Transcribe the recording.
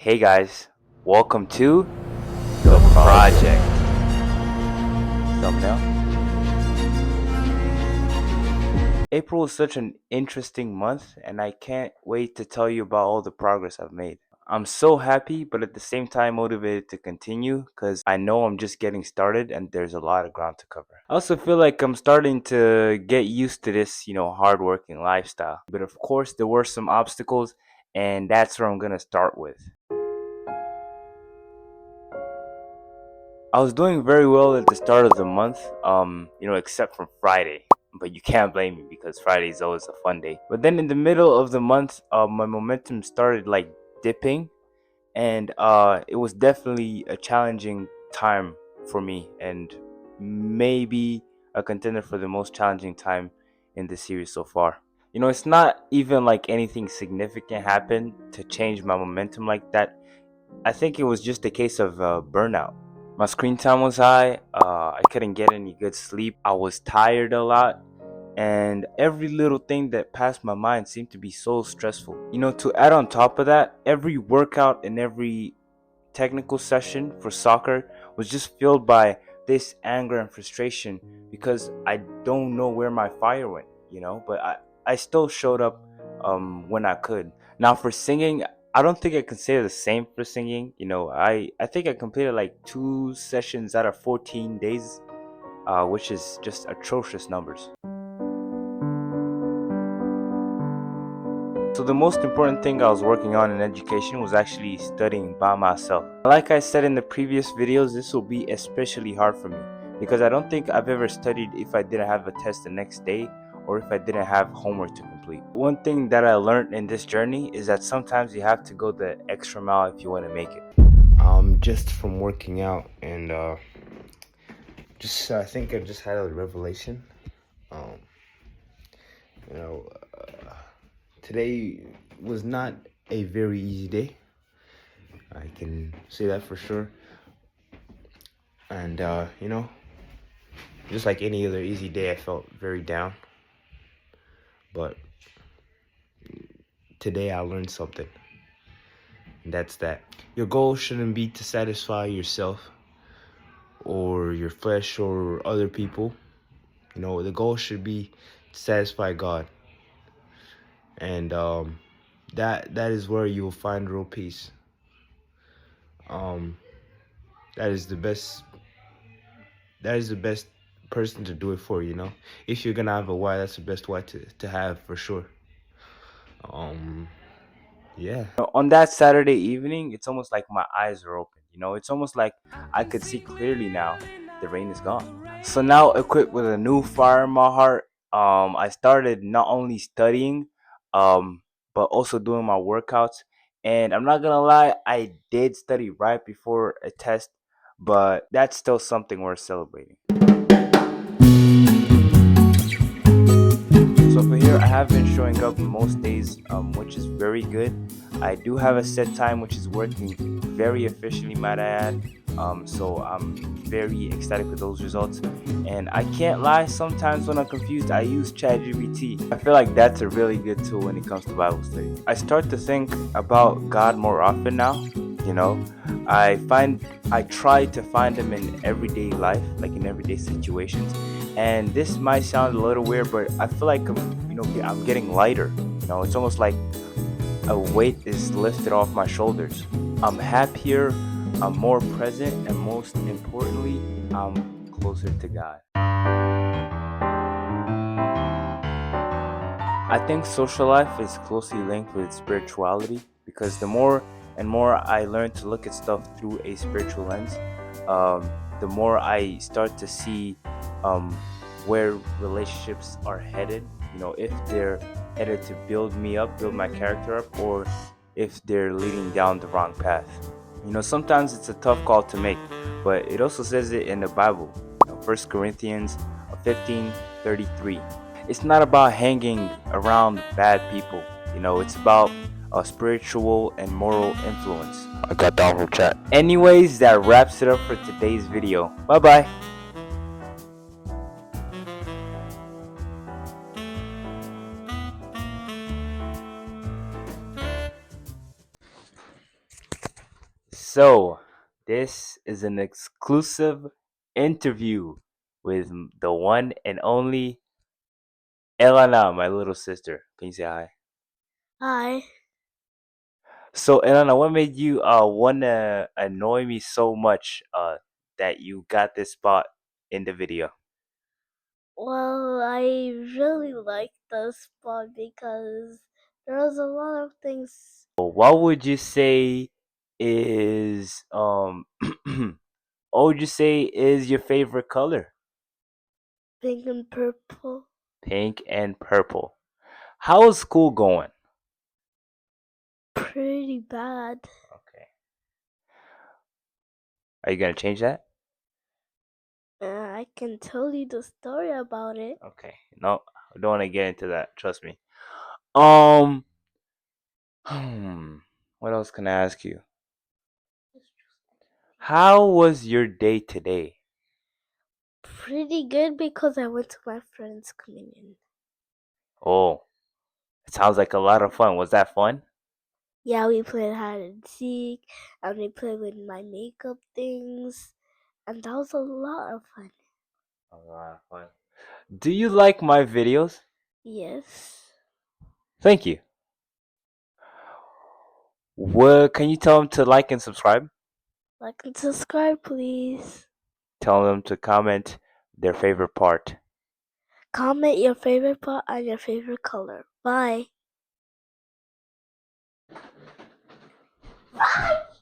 Hey guys, welcome to The Project. Thumbnail. April is such an interesting month, and I can't wait to tell you about all the progress I've made. I'm so happy, but at the same time motivated to continue because I know I'm just getting started and there's a lot of ground to cover. I also feel like I'm starting to get used to this, hardworking lifestyle. But of course, there were some obstacles, and that's where I'm gonna start with. I was doing very well at the start of the month, except for Friday. But you can't blame me because Friday is always a fun day. But then in the middle of the month, my momentum started like dipping, and it was definitely a challenging time for me, and maybe a contender for the most challenging time in the series so far. It's not even like anything significant happened to change my momentum like that. I think it was just a case of burnout. My screen time was high. I couldn't get any good sleep. I was tired a lot. And every little thing that passed my mind seemed to be so stressful. To add on top of that, every workout and every technical session for soccer was just filled by this anger and frustration because I don't know where my fire went, but I still showed up when I could. Now for singing, I don't think I can say the same for singing. I think I completed like 2 sessions out of 14 days, which is just atrocious numbers. So the most important thing I was working on in education was actually studying by myself. Like I said in the previous videos, this will be especially hard for me because I don't think I've ever studied if I didn't have a test the next day or if I didn't have homework to complete. One thing that I learned in this journey is that sometimes you have to go the extra mile if you want to make it. Just from working out and I think I just had a revelation. Um, you know, Today was not a very easy day. I can say that for sure. And, just like any other easy day, I felt very down. But today I learned something. And that's that. Your goal shouldn't be to satisfy yourself or your flesh or other people. The goal should be to satisfy God. And that is where you will find real peace. Um, that is the best person to do it for. If you're gonna have a why, that's the best why to have for sure. Yeah. On that Saturday evening, it's almost like my eyes are open. It's almost like I could see clearly now. The rain is gone. So now, equipped with a new fire in my heart, I started not only studying, but also doing my workouts. And I'm not gonna lie, I did study right before a test, but that's still something worth celebrating. So for here, I have been showing up most days, which is very good. I do have a set time, which is working very efficiently, might I add. So I'm very ecstatic with those results. And I can't lie, sometimes when I'm confused, I use ChatGPT. I feel like that's a really good tool when it comes to Bible study. I start to think about God more often now. You know, I try to find Him in everyday life, like in everyday situations. And this might sound a little weird, but I feel like I'm getting lighter. It's almost like a weight is lifted off my shoulders. I'm happier, I'm more present, and most importantly, I'm closer to God. I think social life is closely linked with spirituality because the more and more I learn to look at stuff through a spiritual lens, the more I start to see um, where relationships are headed. If they're headed to build me up, build my character up, or if they're leading down the wrong path. Sometimes it's a tough call to make, but it also says it in the Bible. 1 Corinthians 15:33. It's not about hanging around bad people. It's about a spiritual and moral influence. I got that whole chat. Anyways, that wraps it up for today's video. Bye bye. So, this is an exclusive interview with the one and only Elana, my little sister. Can you say hi? Hi. So, Elana, what made you wanna annoy me so much that you got this spot in the video? Well, I really like this spot because there's a lot of things What would you say is what would you say is your favorite color? pink and purple. Pink and purple. How's school going? Pretty bad. Okay. Are you gonna change that? I can tell you the story about it. Okay. No, I don't want to get into that. Trust me. Um. Hmm. What else can I ask you? How was your day today? Pretty good because I went to my friend's communion. Oh, it sounds like a lot of fun. Was that fun? Yeah, we played hide and seek, and we played with my makeup things, and that was a lot of fun. A lot of fun. Do you like my videos? Yes. Thank you. What can you tell them to like and subscribe? Like and subscribe, please. Tell them to comment their favorite part. Comment your favorite part and your favorite color. Bye. Bye.